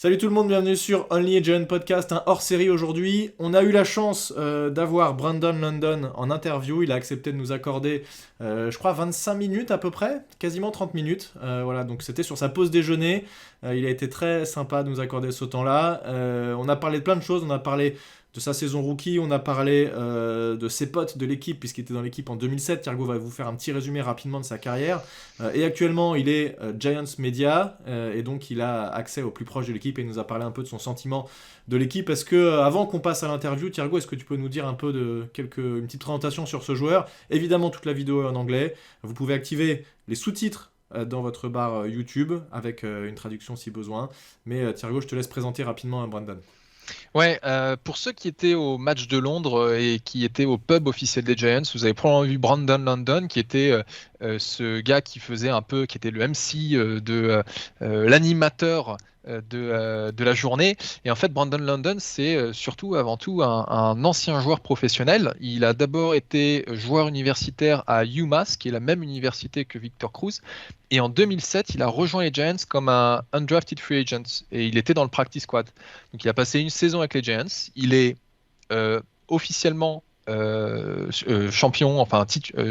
Salut tout le monde, bienvenue sur Only a Giant Podcast, un hors série aujourd'hui. On a eu la chance d'avoir Brandon London en interview. Il a accepté de nous accorder, je crois, 25 minutes à peu près, quasiment 30 minutes. Voilà, donc c'était sur sa pause déjeuner. Il a été très sympa de nous accorder ce temps-là. On a parlé de plein de choses. On a parlé de sa saison rookie, on a parlé de ses potes de l'équipe, puisqu'il était dans l'équipe en 2007. Thiergo va vous faire un petit résumé rapidement de sa carrière. Et actuellement, il est Giants Media, et donc il a accès au plus proche de l'équipe et il nous a parlé un peu de son sentiment de l'équipe. Est-ce que, avant qu'on passe à l'interview, Thiergo, est-ce que tu peux nous dire un peu une petite présentation sur ce joueur? Évidemment, toute la vidéo est en anglais. Vous pouvez activer les sous-titres dans votre barre YouTube avec une traduction si besoin. Mais Thiergo, je te laisse présenter rapidement Brandon. Ouais, pour ceux qui étaient au match de Londres et qui étaient au pub officiel des Giants, vous avez probablement vu Brandon London, qui était ce gars qui faisait un peu, qui était le MC l'animateur de la journée. Et en fait, Brandon London, c'est surtout, avant tout, un ancien joueur professionnel. Il a d'abord été joueur universitaire à UMass, qui est la même université que Victor Cruz. Et en 2007, il a rejoint les Giants comme un undrafted free agent. Et il était dans le practice squad. Donc, il a passé une saison avec les Giants. Il est officiellement champion,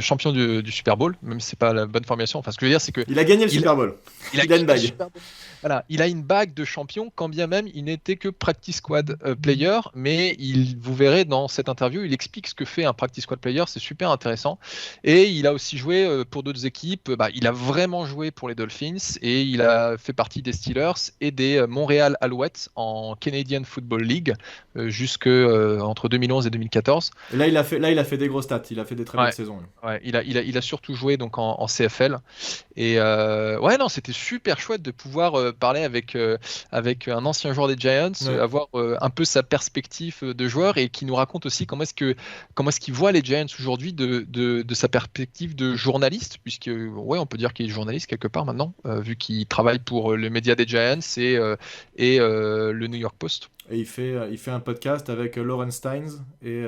champion du Super Bowl, même si c'est pas la bonne formulation. Enfin, ce que je veux dire, c'est que Il a gagné le Super Bowl. il a Il a une gagné le bague. Super Bowl. Voilà, il a une bague de champion, quand bien même il n'était que practice squad player. Mais vous verrez dans cette interview, il explique ce que fait un practice squad player. C'est super intéressant. Et il a aussi joué pour d'autres équipes. Il a vraiment joué pour les Dolphins et il a fait partie des Steelers et des Montréal Alouettes en Canadian Football League jusque entre 2011 et 2014. Et là, il a fait des grosses stats. Il a fait des très bonnes Ouais, saisons. ouais, il a surtout joué donc en CFL. Et ouais, non, c'était super chouette de pouvoir parler avec un ancien joueur des Giants, Ouais. avoir un peu sa perspective de joueur et qui nous raconte aussi comment est-ce qu'il voit les Giants aujourd'hui de sa perspective de journaliste, puisque ouais, on peut dire qu'il est journaliste quelque part maintenant, vu qu'il travaille pour le média des Giants et le New York Post. Et il fait un podcast avec Lauren Steins et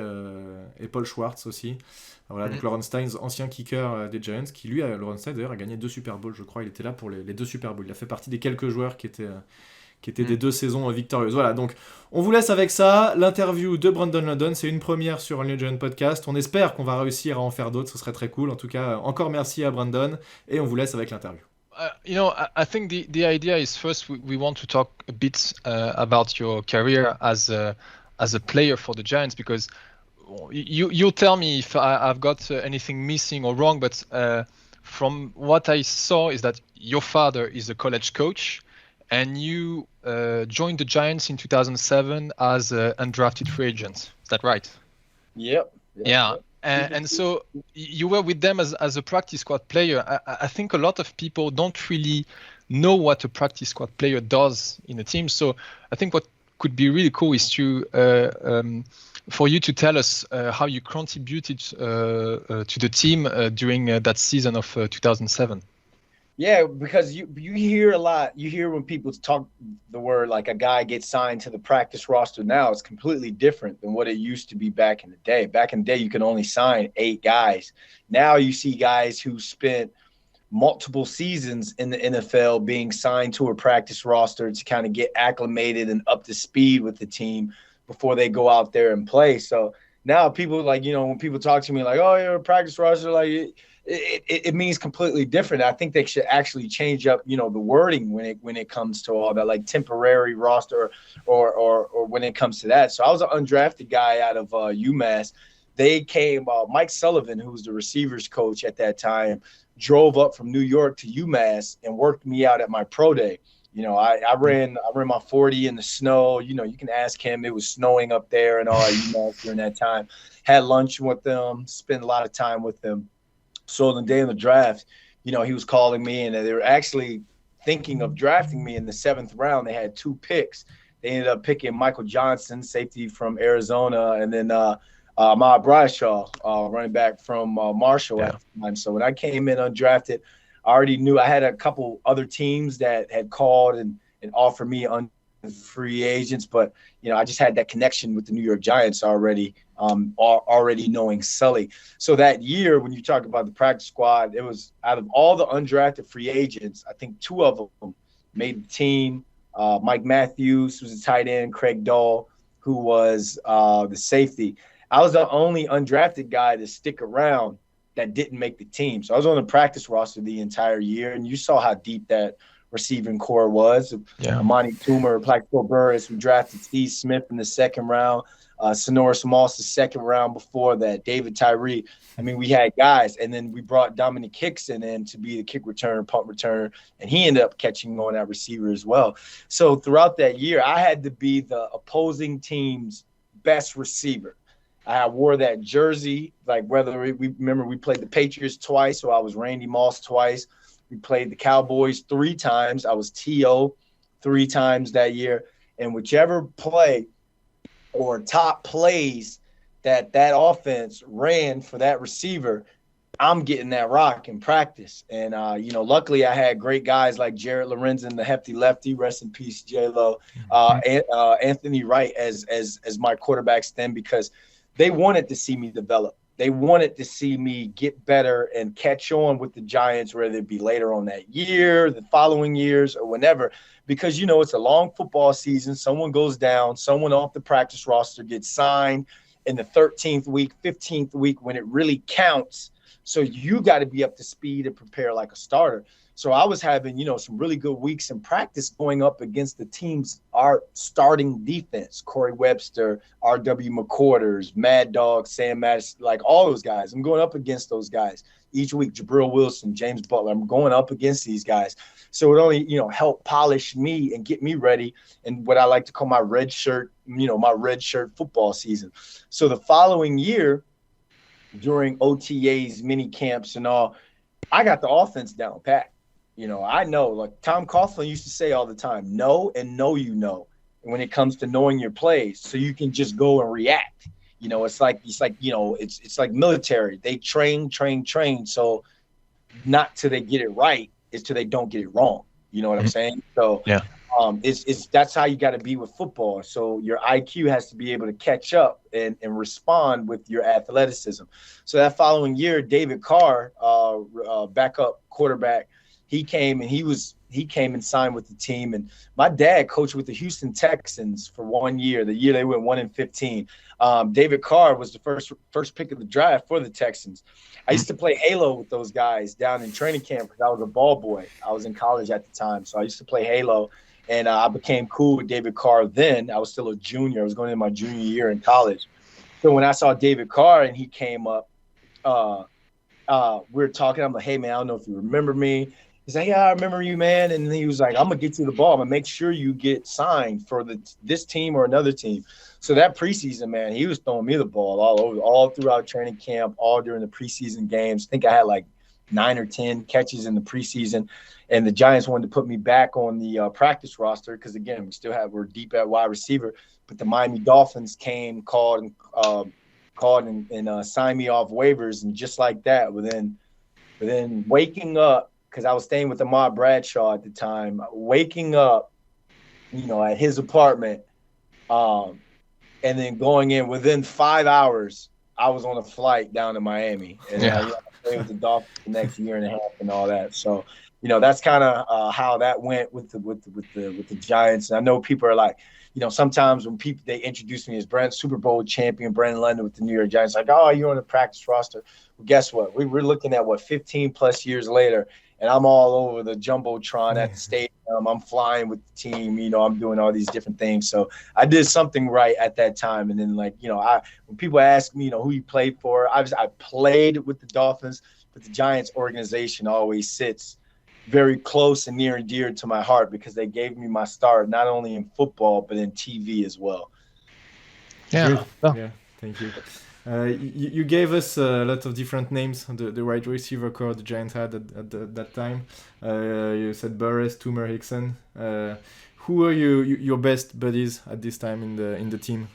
Paul Schwartz aussi. Voilà, donc Mhm. Lauren Steins, ancien kicker des Giants, qui lui, Lauren Steins d'ailleurs, a gagné 2 Super Bowls, je crois. Il était là pour les 2 Super Bowls. Il a fait partie des quelques joueurs qui étaient des Mhm. 2 saisons victorieuses. Voilà, donc on vous laisse avec ça. L'interview de Brandon London, c'est une première sur Only a Giant Podcast. On espère qu'on va réussir à en faire d'autres, ce serait très cool. En tout cas, encore merci à Brandon et on vous laisse avec l'interview. I think the idea is first we want to talk a bit about your career as a player for the Giants, because you tell me if I've got anything missing or wrong, but from what I saw is that your father is a college coach, and you joined the Giants in 2007 as an undrafted free agent. Is that right? Yep. Yeah. Yep. And so you were with them as a practice squad player. I think a lot of people don't really know what a practice squad player does in a team. So I think what could be really cool is for you to tell us how you contributed to the team during that season of 2007. Yeah, because you hear a lot. You hear when people talk the word like a guy gets signed to the practice roster now, it's completely different than what it used to be back in the day. Back in the day, you could only sign 8 guys. Now you see guys who spent multiple seasons in the NFL being signed to a practice roster to kind of get acclimated and up to speed with the team before they go out there and play. So now people when people talk to me like, oh, you're a practice roster, like it means completely different. I think they should actually change up, the wording when it comes to all that, like temporary roster or when it comes to that. So I was an undrafted guy out of UMass. They came, Mike Sullivan, who was the receivers coach at that time, drove up from New York to UMass and worked me out at my pro day. I ran my 40 in the snow. You can ask him. It was snowing up there and all UMass during that time. Had lunch with them, spent a lot of time with them. So on the day of the draft, he was calling me, and they were actually thinking of drafting me in the 7th round. They had 2 picks. They ended up picking Michael Johnson, safety from Arizona, and then Ma Bradshaw, running back from Marshall at the time. So when I came in undrafted, I already knew I had a couple other teams that had called and offered me free agents, but I just had that connection with the New York Giants already, already knowing Sully. So that year, when you talk about the practice squad, it was out of all the undrafted free agents, I think 2 of them made the team. Mike Matthews, who's a tight end, Craig Dahl, who was the safety. I was the only undrafted guy to stick around that didn't make the team. So I was on the practice roster the entire year, and you saw how deep that receiving core was. Yeah. Amani Toomer, Plaxico Burris, we drafted Steve Smith in the second round, Sonoris Moss the second round before that, David Tyree. I mean, we had guys, and then we brought Dominic Hickson in to be the kick returner, punt returner, and he ended up catching on that receiver as well. So throughout that year, I had to be the opposing team's best receiver. I wore that jersey, like whether we remember we played the Patriots twice, so I was Randy Moss twice. We played the Cowboys 3 times. I was T.O. 3 times that year. And whichever play or top plays that offense ran for that receiver, I'm getting that rock in practice. And, luckily I had great guys like Jared Lorenzen, the hefty lefty, rest in peace, J-Lo, and Anthony Wright as my quarterbacks then, because they wanted to see me develop. They wanted to see me get better and catch on with the Giants, whether it be later on that year, the following years, or whenever, because, it's a long football season. Someone goes down, someone off the practice roster gets signed in the 13th week, 15th week, when it really counts. So you got to be up to speed and prepare like a starter. So I was having, some really good weeks in practice going up against the team's our starting defense, Corey Webster, R.W. McQuarters, Mad Dog, Sam Madison, like all those guys. I'm going up against those guys each week. Jabril Wilson, James Butler. I'm going up against these guys. So it only, helped polish me and get me ready in what I like to call my red shirt, my red shirt football season. So the following year, during OTAs, mini camps and all, I got the offense down pat. I know, like Tom Coughlin used to say all the time, know and know when it comes to knowing your plays, so you can just go and react. It's like military. They train. So not till they get it right, it's till they don't get it wrong. You know what I'm saying? So yeah. That's how you got to be with football. So your IQ has to be able to catch up and respond with your athleticism. So that following year, David Carr, backup quarterback, he came and signed with the team. And my dad coached with the Houston Texans for 1 year, the year they went 1-15. David Carr was the first pick of the draft for the Texans. I used to play Halo with those guys down in training camp because I was a ball boy. I was in college at the time. So I used to play Halo, and I became cool with David Carr then. I was still a junior. I was going into my junior year in college. So when I saw David Carr and he came up, we were talking. I'm like, hey, man, I don't know if you remember me. He's like, yeah, I remember you, man. And he was like, I'm going to get you the ball. I'm going to make sure you get signed for this team or another team. So that preseason, man, he was throwing me the ball all throughout training camp, all during the preseason games. I think I had like 9 or 10 catches in the preseason. And the Giants wanted to put me back on the practice roster because, again, we're deep at wide receiver. But the Miami Dolphins called and signed me off waivers. And just like that, within waking up, because I was staying with Ahmad Bradshaw at the time, waking up, at his apartment, and then going in within 5 hours, I was on a flight down to Miami. And I played with the Dolphins the next year and a half and all that. So, that's kind of how that went with the Giants. And I know people are like, sometimes when they introduce me as Super Bowl champion Brandon London with the New York Giants, like, oh, you're on the practice roster. Well, guess what? We're looking at 15 plus years later. And I'm all over the Jumbotron at the stadium. I'm flying with the team. I'm doing all these different things. So I did something right at that time. And then, when people ask me, who you played for, I played with the Dolphins, but the Giants organization always sits very close and near and dear to my heart because they gave me my start not only in football but in TV as well. Yeah. Yeah. Thank you. You gave us a lot of different names, the wide receiver core the Giants had at that time. You said Burris, Toomer, Hickson. Who are your best buddies at this time in the team?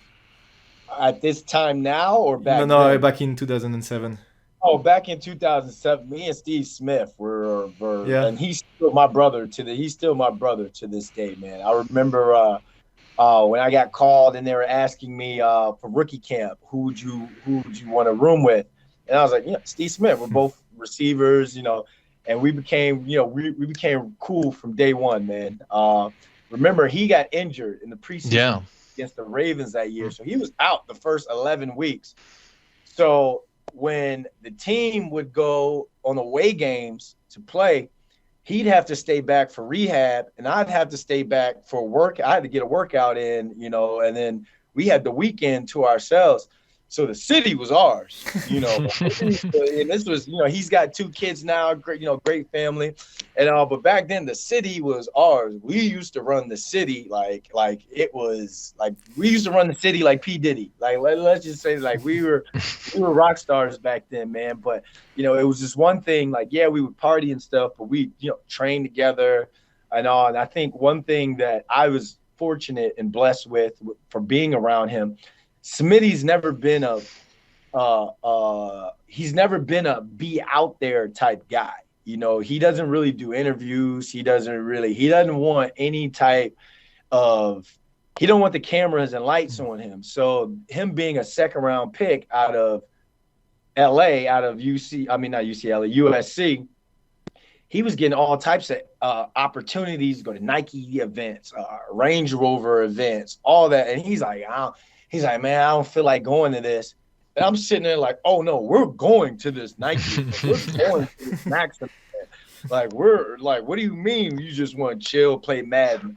At this time now or back then? Back in 2007. Oh, back in 2007, me and Steve Smith were and he's still my brother to this day, man. I remember when I got called and they were asking me for rookie camp, who would you want to room with? And I was like, Steve Smith. We're both receivers, and we became, we became cool from day one, man. Remember, he got injured in the preseason against the Ravens that year. So he was out the first 11 weeks. So when the team would go on away games to play, he'd have to stay back for rehab, and I'd have to stay back for work. I had to get a workout in, and then we had the weekend to ourselves. So the city was ours, and this was, he's got 2 kids now, great family, and all. But back then, the city was ours. We used to run the city like it was like we used to run the city like P. Diddy. Like let's just say like we were rock stars back then, man. But it was just one thing. Like we would party and stuff, but we train together and all. And I think one thing that I was fortunate and blessed with for being around him. Smitty's never been he's never been a be out there type guy. He doesn't really do interviews. He doesn't want any type of, he don't want the cameras and lights on him. So him being a second round pick out of LA, out of USC, he was getting all types of opportunities to go to Nike events, Range Rover events, all that. And he's like, man, I don't feel like going to this. And I'm sitting there like, oh no, we're going to this Nike. We're going to this Max. Like, we're like, what do you mean you just want to chill, play Madden?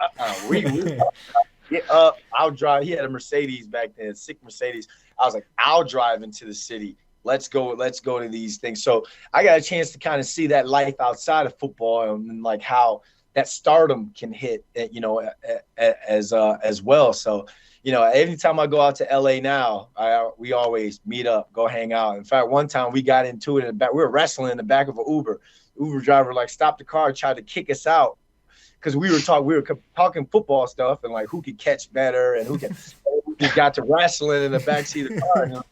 Get up, I'll drive. He had a Mercedes back then, sick Mercedes. I was like, I'll drive into the city. Let's go to these things. So I got a chance to kind of see that life outside of football and like how that stardom can hit, as well. So, anytime I go out to LA now, we always meet up, go hang out. In fact, one time we got into it in the back. We were wrestling in the back of an Uber. Uber driver stopped the car, tried to kick us out because we were talking football stuff and like who could catch better and we got to wrestling in the backseat of the car. And like,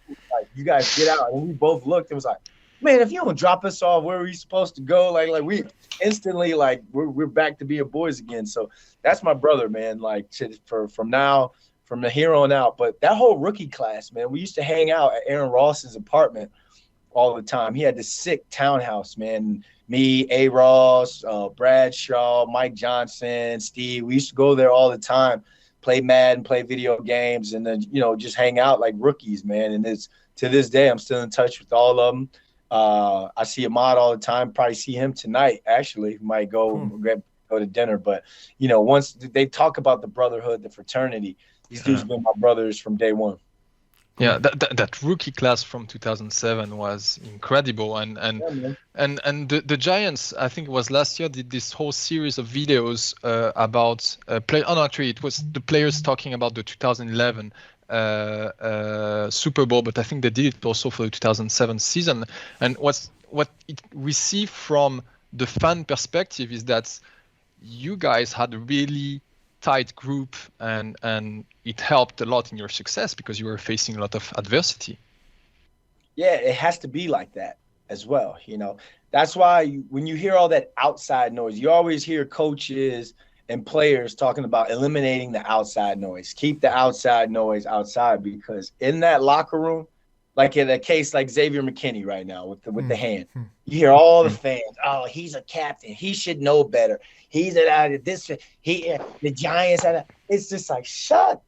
you guys get out. And we both looked and was like, man, if you don't drop us off where we're supposed to go, like we instantly we're back to being boys again. So that's my brother, man. Like from here on out. But that whole rookie class, man, we used to hang out at Aaron Ross's apartment all the time. He had this sick townhouse, man. Me, A. Ross, Bradshaw, Mike Johnson, Steve. We used to go there all the time, play Madden, play video games, and then, just hang out like rookies, man. And it's to this day, I'm still in touch with all of them. I see Ahmad all the time. Probably see him tonight, actually. Might go to dinner. But, once they talk about the brotherhood, the fraternity, these dudes have been my brothers from day one. Yeah, that rookie class from 2007 was incredible, and the Giants, I think it was last year, did this whole series of videos about play. Oh no, actually, it was the players talking about the 2011 Super Bowl, but I think they did it also for the 2007 season. And what we see from the fan perspective is that you guys had a really tight group and it helped a lot in your success because you were facing a lot of adversity. Yeah, it has to be like that as well. That's why when you hear all that outside noise, you always hear coaches and players talking about eliminating the outside noise. Keep the outside noise outside, because in that locker room, like in a case like Xavier McKinney right now with the hand, you hear all the fans. Oh, he's a captain. He should know better. He's the Giants. It's just like, shut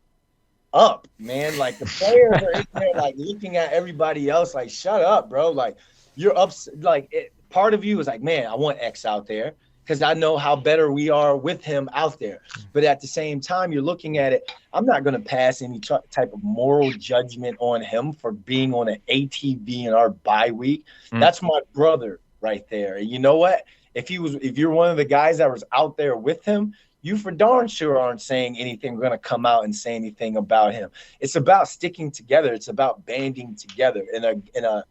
up, man. Like the players are in there like looking at everybody else like, shut up, bro. Like you're up. Like part of you is like, man, I want X out there because I know how better we are with him out there. But at the same time, you're looking at it. I'm not going to pass any type of moral judgment on him for being on an ATV in our bye week. That's my brother right there. And you know what? If you're one of the guys that was out there with him, you for darn sure aren't saying anything, going to come out and say anything about him. It's about sticking together. It's about banding together in a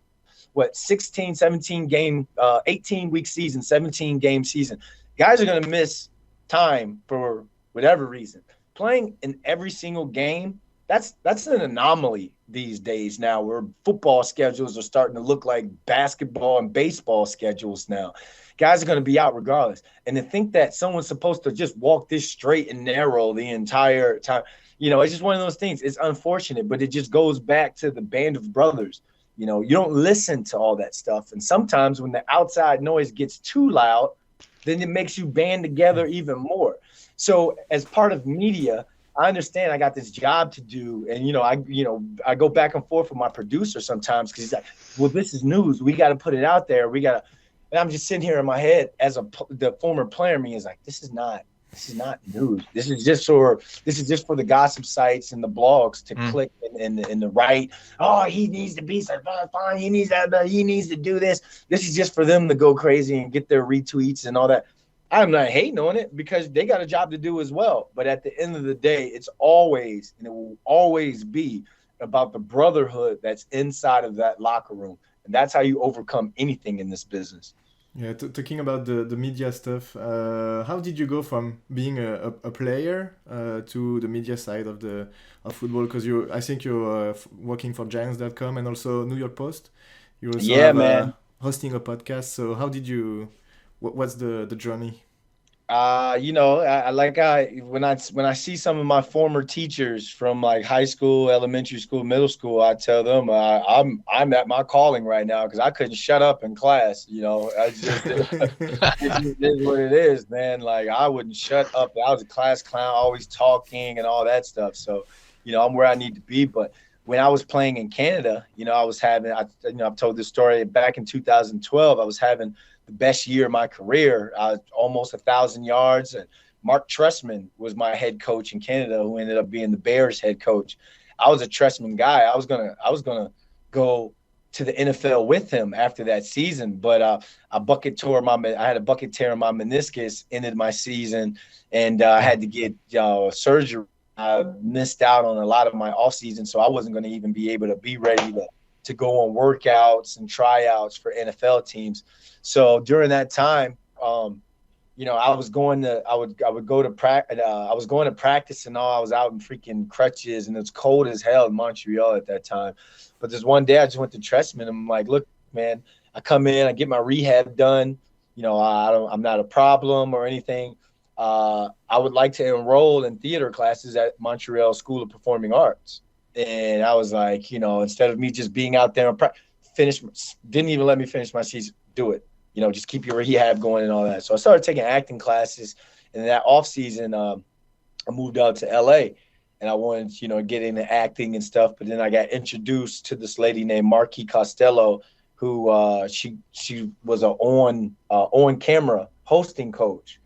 16, 17 game, 18 week season, 17 game season. Guys are going to miss time for whatever reason. Playing in every single game, that's an anomaly these days now, where football schedules are starting to look like basketball and baseball schedules now. Guys are going to be out regardless. And to think that someone's supposed to just walk this straight and narrow the entire time, it's just one of those things. It's unfortunate, but it just goes back to the band of brothers. You don't listen to all that stuff. And sometimes when the outside noise gets too loud, then it makes you band together even more. So as part of media, I understand I got this job to do, and I go back and forth with my producer sometimes because he's like, "Well, this is news. We got to put it out there. We got to." And I'm just sitting here in my head as the former player. Me is like, "This is not news. This is just for the gossip sites and the blogs to click and the write. Oh, he needs to be so fine. He needs that. He needs to do this. This is just for them to go crazy and get their retweets and all that." I'm not hating on it because they got a job to do as well. But at the end of the day, it's always, and it will always be about the brotherhood that's inside of that locker room. And that's how you overcome anything in this business. Yeah, talking about the media stuff, how did you go from being a player to the media side of football? Because I think you're working for Giants.com and also New York Post. You also have hosting a podcast. So how did you? What's the journey? When I see some of my former teachers from like high school, elementary school, middle school, I tell them I'm at my calling right now because I couldn't shut up in class. It's what it is, man. Like I wouldn't shut up. I was a class clown, always talking and all that stuff. So, I'm where I need to be. But when I was playing in Canada, I've told this story back in 2012. I was having the best year of my career. I was almost 1,000 yards. And Mark Trestman was my head coach in Canada, who ended up being the Bears head coach. I was a Trestman guy. I was gonna go to the NFL with him after that season, but I had a bucket tear in my meniscus, ended my season, and I had to get surgery. I missed out on a lot of my off season, so I wasn't going to even be able to be ready to go on workouts and tryouts for NFL teams. So during that time, I was going to practice and all. I was out in freaking crutches and it's cold as hell in Montreal at that time. But this one day I just went to Trestman and I'm like, "Look, man, I come in, I get my rehab done. I'm not a problem or anything. I would like to enroll in theater classes at Montreal School of Performing Arts." And I was like, instead of me just being out there and didn't even let me finish my season, do it. Just keep your rehab going and all that. So I started taking acting classes. And in that off season, I moved out to LA and I wanted, to get into acting and stuff. But then I got introduced to this lady named Marquis Costello, who she was an on camera hosting coach.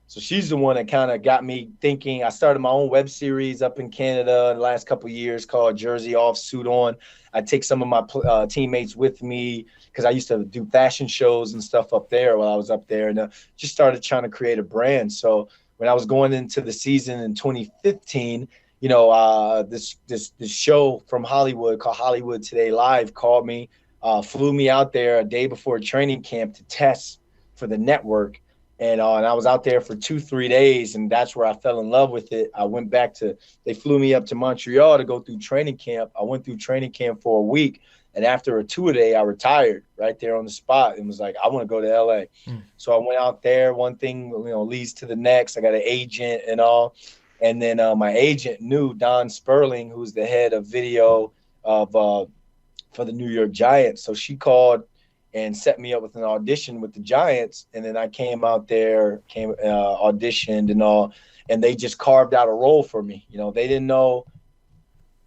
So she's the one that kind of got me thinking. I started my own web series up in Canada in the last couple of years called Jersey Off, Suit On. I take some of my teammates with me because I used to do fashion shows and stuff up there while I was up there, and just started trying to create a brand. So when I was going into the season in 2015, this show from Hollywood called Hollywood Today Live called me, flew me out there a day before training camp to test for the network. And I was out there for 2-3 days, and that's where I fell in love with it. They flew me up to Montreal to go through training camp. I went through training camp for a week, and after a 2-a-day, I retired right there on the spot and was like, I want to go to LA. So I went out there. One thing, leads to the next. I got an agent and all. And then my agent knew Don Sperling, who's the head of video for the New York Giants. So she called and set me up with an audition with the Giants. And then I came out there, auditioned and all, and they just carved out a role for me. They didn't know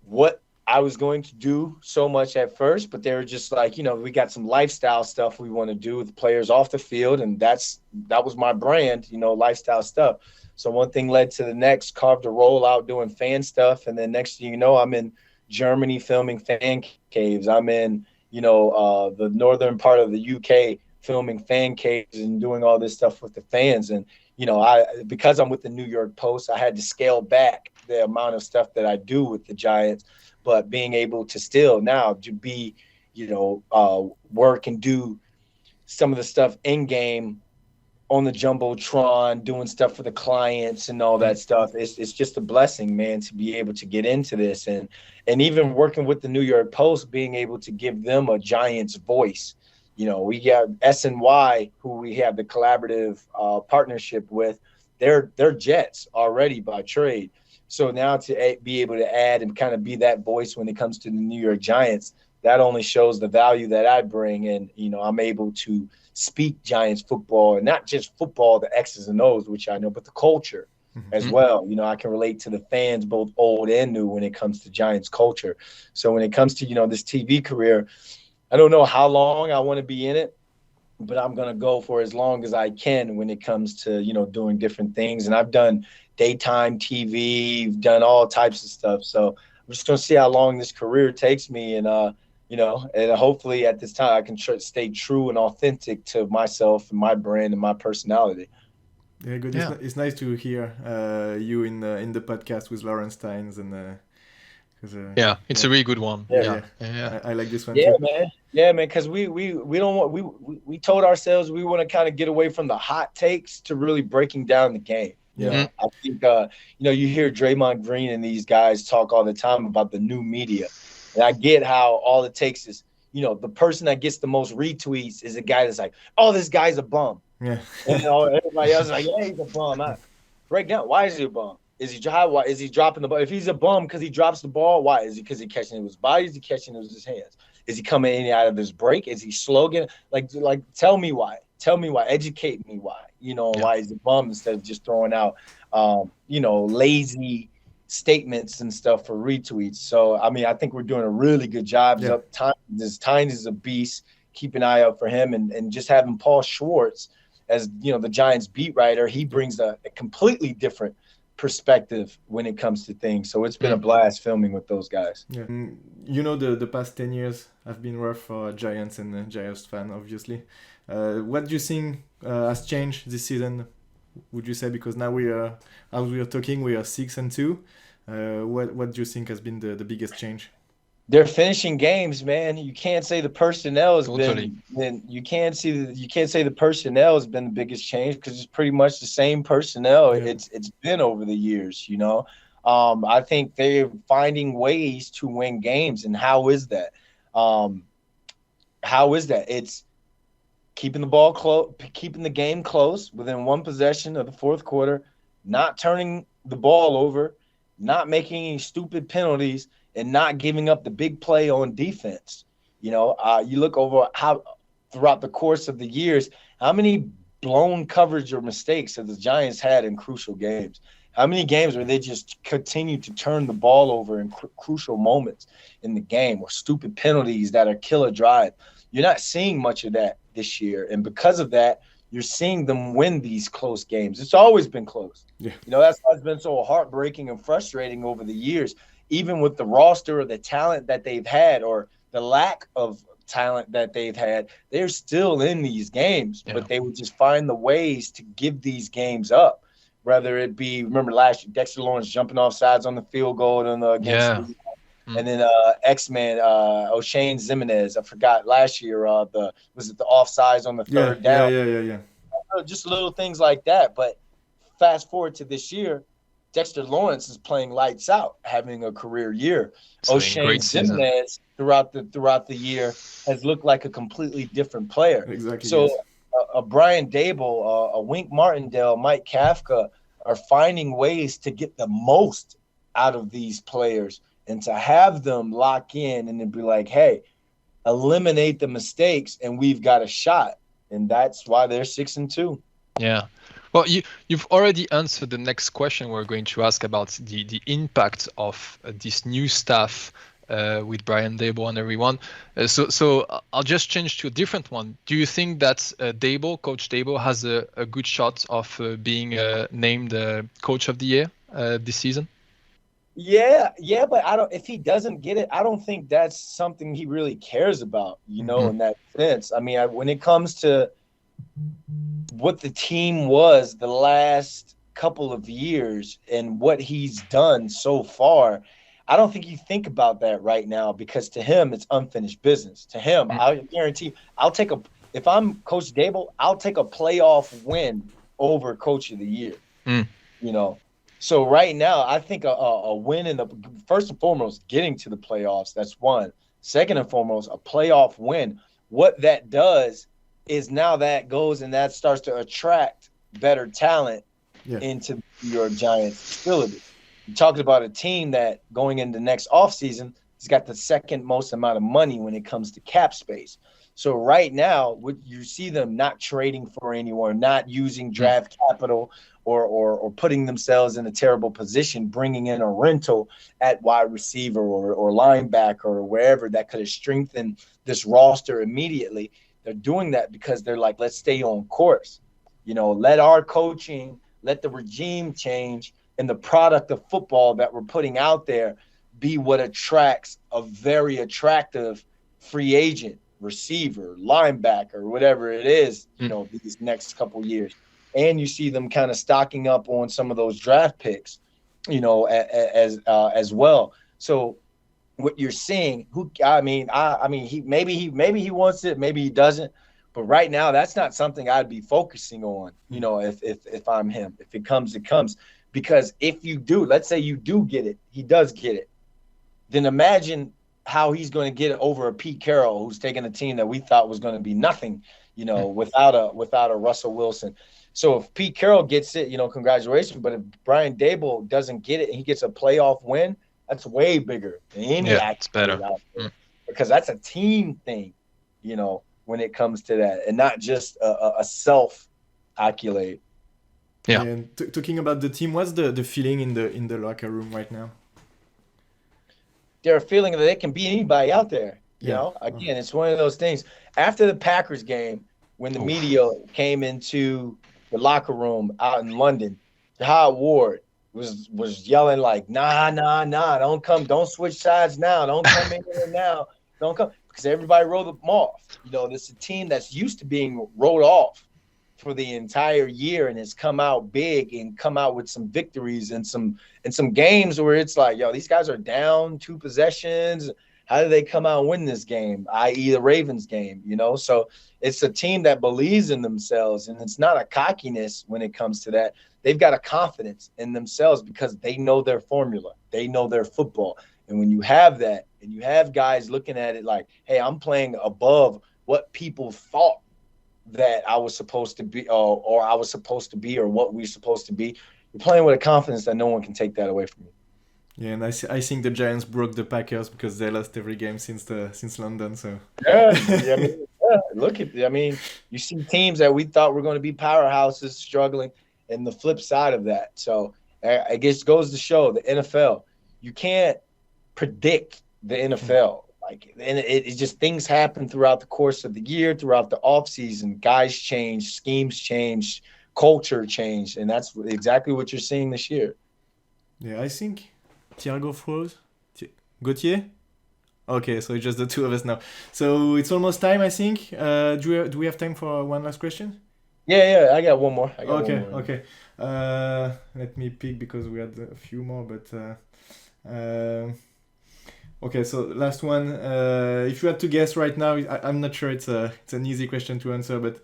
what I was going to do so much at first, but they were just like, we got some lifestyle stuff we want to do with players off the field. And that was my brand, lifestyle stuff. So one thing led to the next, carved a role out doing fan stuff. And then next thing you know, I'm in Germany filming fan caves. I'm in the northern part of the UK filming fan caves and doing all this stuff with the fans. And, because I'm with the New York Post, I had to scale back the amount of stuff that I do with the Giants, but being able to still now to be, work and do some of the stuff in game on the Jumbotron, doing stuff for the clients and all that stuff. It's just a blessing, man, to be able to get into this. And even working with the New York Post, being able to give them a Giants voice. We got SNY, who we have the collaborative partnership with. They're Jets already by trade. So now to be able to add and kind of be that voice when it comes to the New York Giants, that only shows the value that I bring. And, I'm able to speak Giants football, and not just football, the X's and O's, which I know, but the culture. as well. You know, I can relate to the fans, both old and new, when it comes to Giants culture. So when it comes to, you know, this TV career, I don't know how long I want to be in it, but I'm going to go for as long as I can when it comes to, you know, doing different things. And I've done daytime TV, done all types of stuff. So I'm just going to see how long this career takes me. And, you know, and hopefully at this time I can stay true and authentic to myself and my brand and my personality. Yeah, good. Yeah. It's nice to hear you in the podcast with Lawrence Tynes and. Yeah, it's a really good one. Yeah. I like this one too. Man. Yeah, man. Because we don't want we told ourselves we want to kind of get away from the hot takes to really breaking down the game. You know, I think you know, you hear Draymond Green and these guys talk all the time about the new media, and I get how all it takes is, you know, the person that gets the most retweets is a guy that's like, oh, this guy's a bum. Yeah. And, you know, everybody else is like, yeah, he's a bum. Break down. Why is he a bum? Is he dropping the ball? If he's a bum because he drops the ball, why? Is he because he catching it with his body? Is he catching it with his hands? Is he coming in and out of his break? Is he slogan? Like, tell me why. Tell me why. Educate me why. You know, why he's a bum instead of just throwing out, you know, lazy statements and stuff for retweets. So, I mean, I think we're doing a really good job. Yeah. Tynes is a beast. Keep an eye out for him. And just having Paul Schwartz as, you know, the Giants beat writer, he brings a completely different perspective when it comes to things. So it's been a blast filming with those guys. Yeah. You know, the past 10 years have been rough for Giants and Giants fan, obviously. What do you think has changed this season, would you say? Because now as we are talking, we are 6-2. What do you think has been the biggest change? They're finishing games, man. You can't say the personnel has been. You can't say the personnel has been the biggest change because it's pretty much the same personnel. Yeah. It's been over the years, you know. I think they're finding ways to win games, and how is that? It's keeping the ball close, keeping the game close within one possession of the fourth quarter, not turning the ball over, not making any stupid penalties, and not giving up the big play on defense. You know, you look over how throughout the course of the years, how many blown coverage or mistakes have the Giants had in crucial games? How many games where they just continue to turn the ball over in crucial moments in the game, or stupid penalties that are kill a drive? You're not seeing much of that this year. And because of that, you're seeing them win these close games. It's always been close. Yeah. You know, that's why it's been so heartbreaking and frustrating over the years. Even with the roster or the talent that they've had, or the lack of talent that they've had, they're still in these games, but they would just find the ways to give these games up. Whether it be, remember last year, Dexter Lawrence jumping off sides on the field goal against and then X-Man, O'Shane Zimenez, I forgot last year, the offsides on the third down. Yeah. Just little things like that. But fast forward to this year, Dexter Lawrence is playing lights out, having a career year. O'Shane Zimenez throughout the year has looked like a completely different player. Exactly. So a Brian Dable, a Wink Martindale, Mike Kafka are finding ways to get the most out of these players and to have them lock in and then be like, hey, eliminate the mistakes and we've got a shot. And that's why they're 6-2. Yeah. Well, you've already answered the next question we're going to ask about the impact of this new staff with Brian Dable and everyone. So I'll just change to a different one. Do you think that Coach Dable, has a good shot of being named Coach of the Year this season? Yeah, but if he doesn't get it, I don't think that's something he really cares about, you know, in that sense. I mean, when it comes to what the team was the last couple of years and what he's done so far, I don't think you think about that right now, because to him, it's unfinished business. To him, I guarantee if I'm Coach Dable, I'll take a playoff win over Coach of the Year, you know? So right now, I think a win first and foremost, getting to the playoffs, that's one. Second and foremost, a playoff win. What that does is now that goes and that starts to attract better talent into your Giants facility. You talked about a team that going into next offseason has got the second most amount of money when it comes to cap space. So right now, you see them not trading for anyone, not using draft capital or putting themselves in a terrible position, bringing in a rental at wide receiver or linebacker or wherever that could have strengthened this roster immediately. They're doing that because they're like, let's stay on course. Let our coaching, let the regime change, and the product of football that we're putting out there be what attracts a very attractive free agent, receiver, linebacker, whatever it is, these next couple years. And you see them kind of stocking up on some of those draft picks, as well. So what you're seeing, maybe he wants it, maybe he doesn't. But right now, that's not something I'd be focusing on, if I'm him. If it comes, it comes. Because if you do, let's say you do get it, he does get it, then imagine how he's going to get it over a Pete Carroll, who's taking a team that we thought was going to be nothing, without a Russell Wilson. So if Pete Carroll gets it, congratulations. But if Brian Daboll doesn't get it and he gets a playoff win, that's way bigger than any it's better. Because that's a team thing, when it comes to that, and not just a self accolade. Yeah. And talking about the team, what's the feeling in the locker room right now? They're feeling that they can beat anybody out there. Again, it's one of those things. After the Packers game, when the media came into the locker room out in London, Howard Ward was yelling like, nah, don't come, don't switch sides now, don't come in here now, don't come, because everybody wrote them off. This is a team that's used to being wrote off for the entire year, and it's come out big and come out with some victories and some games where it's like, these guys are down 2 possessions. How did they come out and win this game, i.e. the Ravens game, So it's a team that believes in themselves, and it's not a cockiness when it comes to that. They've got a confidence in themselves because they know their formula. They know their football. And when you have that and you have guys looking at it like, hey, I'm playing above what people thought that I was supposed to be or I was supposed to be or what we're supposed to be, you're playing with a confidence that no one can take that away from you. Yeah, and I think the Giants broke the Packers because they lost every game since London. So Look at, you see teams that we thought were going to be powerhouses struggling, and the flip side of that. So I guess goes to show the NFL, you can't predict the NFL. And it just, things happen throughout the course of the year, throughout the off season. Guys change, schemes change, culture change, and that's exactly what you're seeing this year. Yeah, I think Thiago froze. Gauthier? Okay, so it's just the two of us now. So it's almost time, I think. Do we have time for one last question? Yeah, I got one more. Okay. Let me pick because we had a few more, but okay, so last one. If you had to guess right now, I'm not sure it's an easy question to answer, but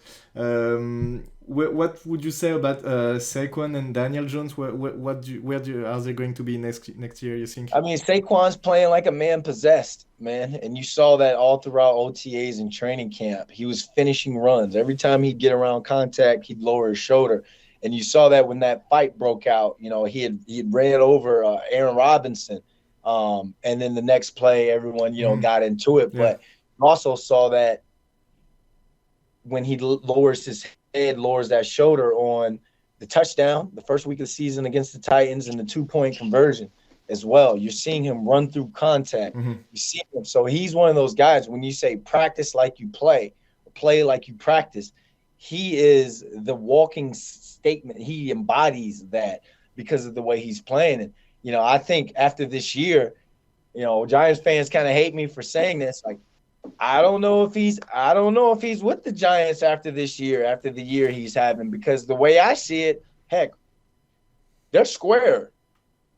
what would you say about Saquon and Daniel Jones? Where are they going to be next year, you think? Saquon's playing like a man possessed, man. And you saw that all throughout OTAs and training camp. He was finishing runs. Every time he'd get around contact, he'd lower his shoulder. And you saw that when that fight broke out, he had ran over Aaron Robinson. And then the next play, everyone, got into it. Yeah. But you also saw that when he lowers his head, lowers that shoulder on the touchdown, the first week of the season against the Titans, and the 2-point conversion as well. You're seeing him run through contact. Mm-hmm. You see him. So he's one of those guys, when you say practice like you play, or play like you practice, he is the walking statement. He embodies that because of the way he's playing it. I think after this year, Giants fans kind of hate me for saying this. Like, I don't know if he's with the Giants after this year, after the year he's having, because the way I see it, heck, they're square.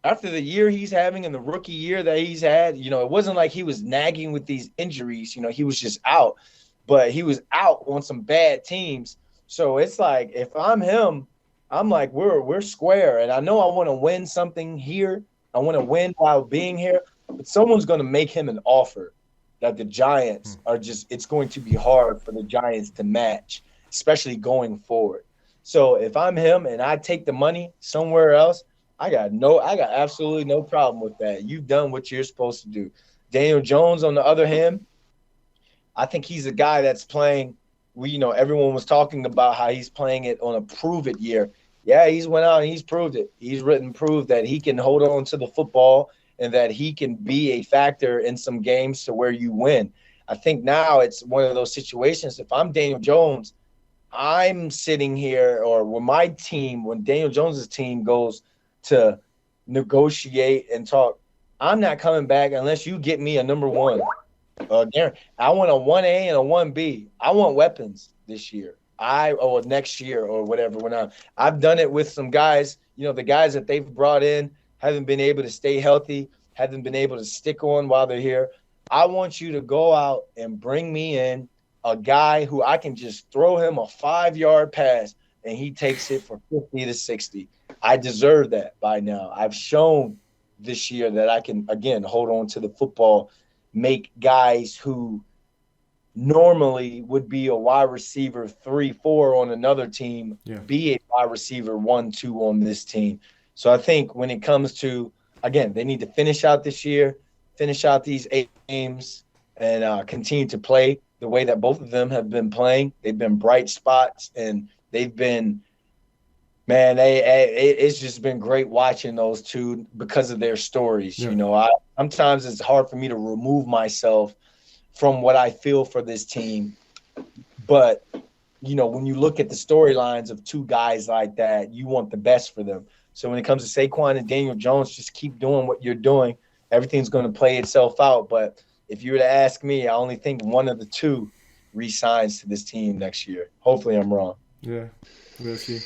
After the year he's having and the rookie year that he's had, it wasn't like he was nagging with these injuries. He was just out, but he was out on some bad teams. So it's like, if I'm him, I'm like, we're square. And I know I want to win something here. I want to win while being here, but someone's going to make him an offer that the Giants are just, it's going to be hard for the Giants to match, especially going forward. So if I'm him and I take the money somewhere else, I got absolutely no problem with that. You've done what you're supposed to do. Daniel Jones, on the other hand, I think he's a guy that's playing. Everyone was talking about how he's playing it on a prove it year. Yeah, he's went out and he's proved it. He's proved that he can hold on to the football and that he can be a factor in some games to where you win. I think now it's one of those situations. If I'm Daniel Jones, I'm sitting here, or when Daniel Jones's team goes to negotiate and talk, I'm not coming back unless you get me a number one. I want a 1A and a 1B. I want weapons this year. Or next year or whatever. I've done it with some guys, the guys that they've brought in haven't been able to stay healthy, haven't been able to stick on while they're here. I want you to go out and bring me in a guy who I can just throw him a 5-yard pass and he takes it for 50 to 60. I deserve that by now. I've shown this year that I can, again, hold on to the football, make guys who normally would be a wide receiver 3-4 on another team, be a wide receiver 1-2 on this team. So I think when it comes to, again, they need to finish out this year, finish out these 8 games, and continue to play the way that both of them have been playing. They've been bright spots, and they've been, man, it's just been great watching those two because of their stories. Sometimes it's hard for me to remove myself from what I feel for this team. But, when you look at the storylines of two guys like that, you want the best for them. So when it comes to Saquon and Daniel Jones, just keep doing what you're doing. Everything's going to play itself out. But if you were to ask me, I only think one of the two re-signs to this team next year. Hopefully I'm wrong. Yeah, we'll see.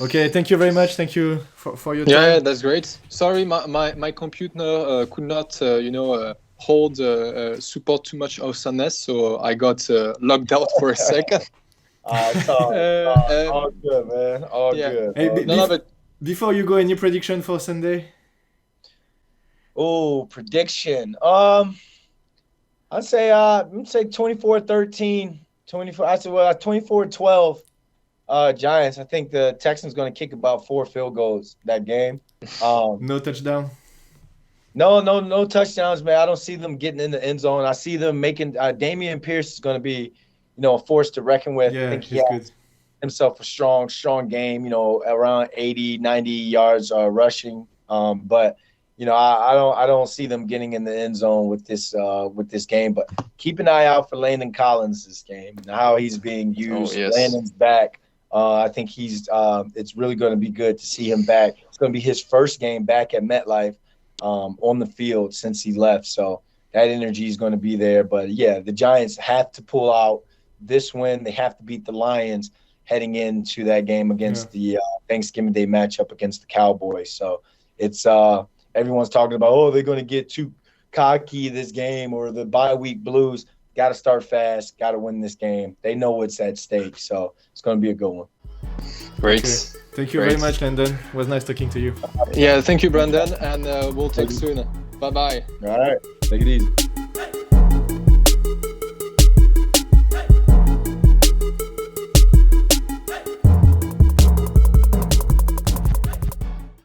Okay, thank you very much. Thank you for your time. Yeah, that's great. Sorry, my computer could not, hold support too much awesomeness, so I got logged out for a second. All good, man. All good. Hey, before you go, any prediction for Sunday? Oh, prediction. I'd say 24-13. 24-12. Giants. I think the Texans going to kick about 4 field goals that game. No touchdown. No touchdowns, man. I don't see them getting in the end zone. I see them making Dameon Pierce is going to be, a force to reckon with. Yeah, I think he's good. Himself a strong game, around 80, 90 yards rushing. But I don't see them getting in the end zone with this game. But keep an eye out for Landon Collins this game and how he's being used. Oh, yes. Landon's back. I think it's really going to be good to see him back. It's going to be his first game back at MetLife on the field since he left. So that energy is going to be there. But yeah, the Giants have to pull out this win. They have to beat the Lions heading into that game against the Thanksgiving Day matchup against the Cowboys. So it's everyone's talking about, they're going to get too cocky this game or the bye week blues. Got to start fast. Got to win this game. They know what's at stake. So it's going to be a good one. Great. Okay. Thank you very much, Landon. It was nice talking to you. Yeah, thank you, Brandon. And we'll talk soon. Bye-bye. All right. Take it easy.